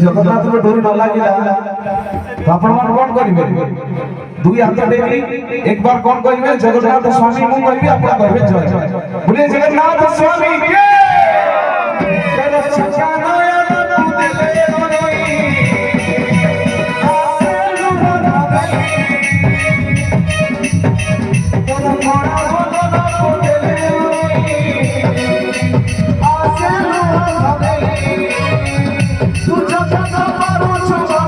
ଜଗନ୍ନାଥଙ୍କ ଡୋରି ନ ଲାଗିଲା ତ ଆପଣମାନେ କଣ କରିବେ? ଦୁଇ ହାତ ଟେକି ଏକ ବାର କଣ କହିବେ? ଜଗନ୍ନାଥ ସ୍ୱାମୀ ମୁଁ କହିବି, ଆପଣ କହିବେ ଜୟ ଜୟ। ବୋଲେ ଜଗନ୍ନାଥ ସ୍ୱାମୀ କେ What